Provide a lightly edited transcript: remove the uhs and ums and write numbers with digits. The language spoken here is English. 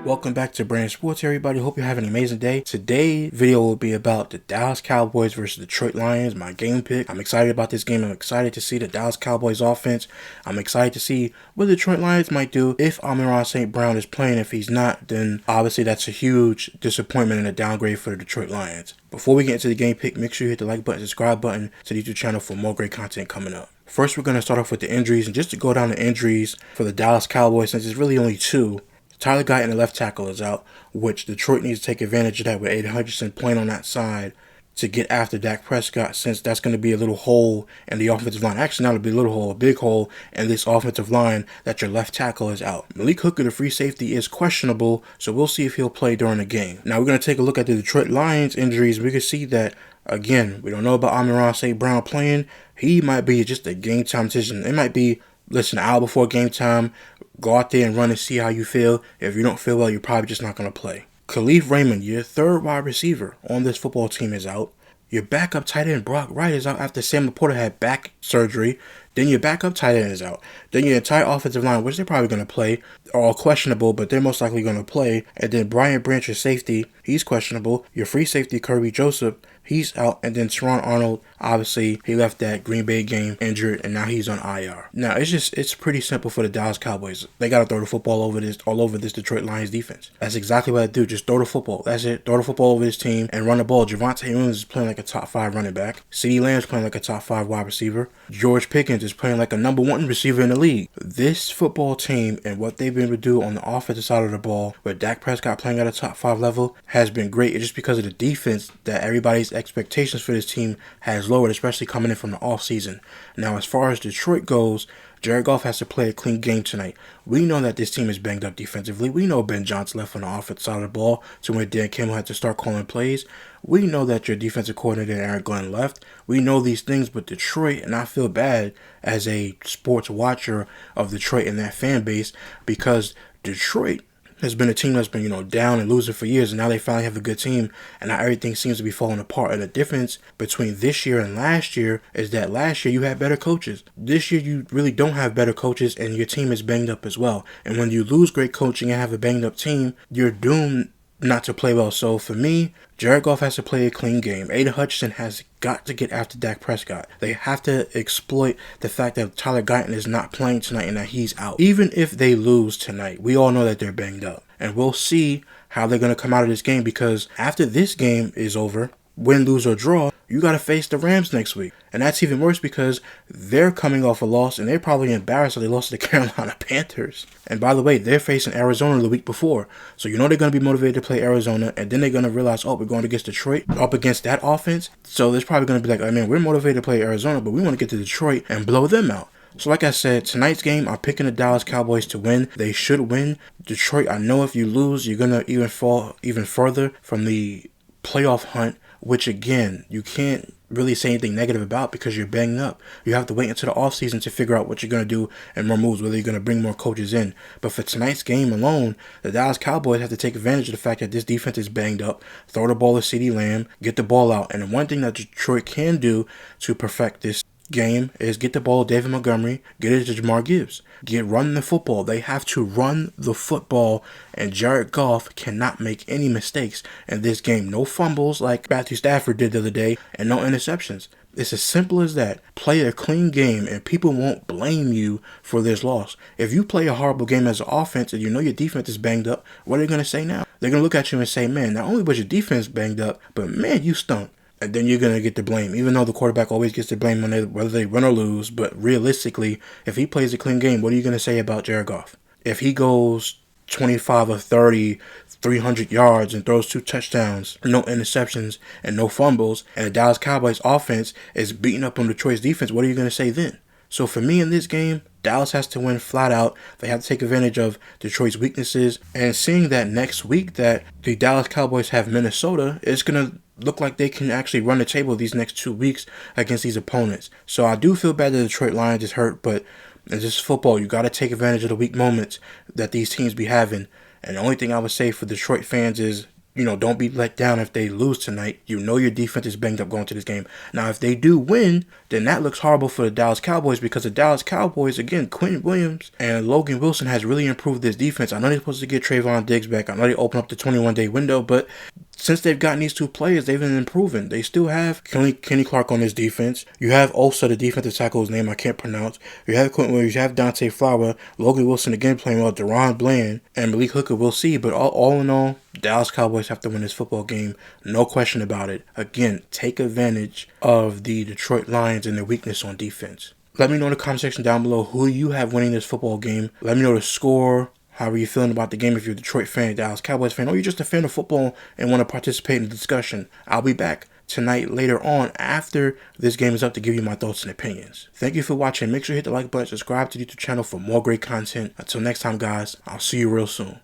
Welcome back to Brand Sports, everybody. Hope you're having an amazing day. Today's video will be about the Dallas Cowboys versus Detroit Lions, my game pick. I'm excited about this game. I'm excited to see the Dallas Cowboys offense. I'm excited to see what the Detroit Lions might do if Amon-Ra St. Brown is playing. If he's not, then obviously that's a huge disappointment and a downgrade for the Detroit Lions. Before we get into the game pick, make sure you hit the like button, subscribe button to the YouTube channel for more great content coming up. First, we're going to start off with the injuries, and just to go down the injuries for the Dallas Cowboys, since it's really only two. Tyler Guyton, the left tackle, is out, which Detroit needs to take advantage of that with Aiden Hutchinson playing on that side to get after Dak Prescott, since that's going to be a little hole in the offensive line. Actually, not a big little hole, a big hole in this offensive line that your left tackle is out. Malik Hooker, the free safety, is questionable, so we'll see if he'll play during the game. Now, we're going to take a look at the Detroit Lions injuries. We can see that, again, we don't know about Amon-Ra St. Brown playing. He might be just a game-time decision. It might be, listen, an hour before game time, go out there and run and see how you feel. If you don't feel well, you're probably just not going to play. Khalif Raymond, your third wide receiver on this football team, is out. Your backup tight end, Brock Wright, is out after Sam Laporta had back surgery. Then your backup tight end is out. Then your entire offensive line, which they're probably going to play, are all questionable, but they're most likely going to play. And then Brian Branch, your safety, he's questionable. Your free safety, Kirby Joseph, he's out. And then Teron Arnold, obviously, he left that Green Bay game injured, and now he's on IR. Now, it's pretty simple for the Dallas Cowboys. They got to throw the football all over this Detroit Lions defense. That's exactly what I do. Just throw the football. That's it. Throw the football over this team and run the ball. Javonte Williams is playing like a top 5 running back. CeeDee Lamb's playing like a top 5 wide receiver. George Pickens is playing like a number 1 receiver in the league. This football team and what they've been able to do on the offensive side of the ball, with Dak Prescott playing at a top 5 level, has been great. It's just because of the defense that everybody's expectations for this team has lowered, especially coming in from the offseason. Now, as far as Detroit goes, Jared Goff has to play a clean game tonight. We know that this team is banged up defensively. We know Ben Johnson left on the offensive side of the ball to where Dan Campbell had to start calling plays. We know that your defensive coordinator, Aaron Glenn, left. We know these things, but Detroit, and I feel bad as a sports watcher of Detroit and that fan base, because Detroit has been a team that's been, down and losing for years, and now they finally have a good team, and now everything seems to be falling apart. And the difference between this year and last year is that last year you had better coaches. This year you really don't have better coaches, and your team is banged up as well. And when you lose great coaching and have a banged up team, you're doomed not to play well. So for me, Jared Goff has to play a clean game. Aiden Hutchinson has got to get after Dak Prescott. They have to exploit the fact that Tyler Guyton is not playing tonight and that he's out. Even if they lose tonight, we all know that they're banged up. And we'll see how they're going to come out of this game, because after this game is over, win, lose, or draw, you got to face the Rams next week. And that's even worse because they're coming off a loss, and they're probably embarrassed that they lost to the Carolina Panthers. And by the way, they're facing Arizona the week before. So they're going to be motivated to play Arizona, and then they're going to realize, we're going against Detroit, up against that offense. So there's probably going to be like, we're motivated to play Arizona, but we want to get to Detroit and blow them out. So like I said, tonight's game, I'm picking the Dallas Cowboys to win. They should win. Detroit, I know if you lose, you're going to even fall even further from the playoff hunt, which again, you can't really say anything negative about because you're banged up. You have to wait until the offseason to figure out what you're going to do and more moves, whether you're going to bring more coaches in. But for tonight's game alone, the Dallas Cowboys have to take advantage of the fact that this defense is banged up, throw the ball to CeeDee Lamb, get the ball out. And the one thing that Detroit can do to perfect this game is get the ball to David Montgomery, get it to Jamar Gibbs, run the football. They have to run the football, and Jared Goff cannot make any mistakes in this game. No fumbles like Matthew Stafford did the other day, and no interceptions. It's as simple as that. Play a clean game, and people won't blame you for this loss. If you play a horrible game as an offense and you know your defense is banged up, what are they going to say now? They're going to look at you and say, man, not only was your defense banged up, but man, you stunk. And then you're going to get the blame, even though the quarterback always gets the blame whether they win or lose. But realistically, if he plays a clean game, what are you going to say about Jared Goff? If he goes 25 or 30, 300 yards and throws 2 touchdowns, no interceptions and no fumbles, and the Dallas Cowboys offense is beating up on Detroit's defense, what are you going to say then? So for me in this game, Dallas has to win flat out. They have to take advantage of Detroit's weaknesses. And seeing that next week that the Dallas Cowboys have Minnesota, it's going to look like they can actually run the table these next 2 weeks against these opponents. So I do feel bad that the Detroit Lions is hurt, but it's just football. You got to take advantage of the weak moments that these teams be having. And the only thing I would say for Detroit fans is, don't be let down if they lose tonight. You know your defense is banged up going to this game. Now, if they do win, then that looks horrible for the Dallas Cowboys, because the Dallas Cowboys, again, Quentin Williams and Logan Wilson has really improved this defense. I know they're supposed to get Trayvon Diggs back. I know they opened up the 21-day window, but since they've gotten these two players, they've been improving. They still have Kenny Clark on this defense. You have Osa, the defensive tackle, whose name I can't pronounce. You have Quentin Williams. You have Dante Flower. Logan Wilson again playing well. Deron Bland and Malik Hooker. We'll see. But all in all, Dallas Cowboys have to win this football game. No question about it. Again, take advantage of the Detroit Lions and their weakness on defense. Let me know in the comment section down below who you have winning this football game. Let me know the score. How are you feeling about the game if you're a Detroit fan, Dallas Cowboys fan, or you're just a fan of football and want to participate in the discussion? I'll be back tonight later on after this game is up to give you my thoughts and opinions. Thank you for watching. Make sure you hit the like button, subscribe to the YouTube channel for more great content. Until next time, guys, I'll see you real soon.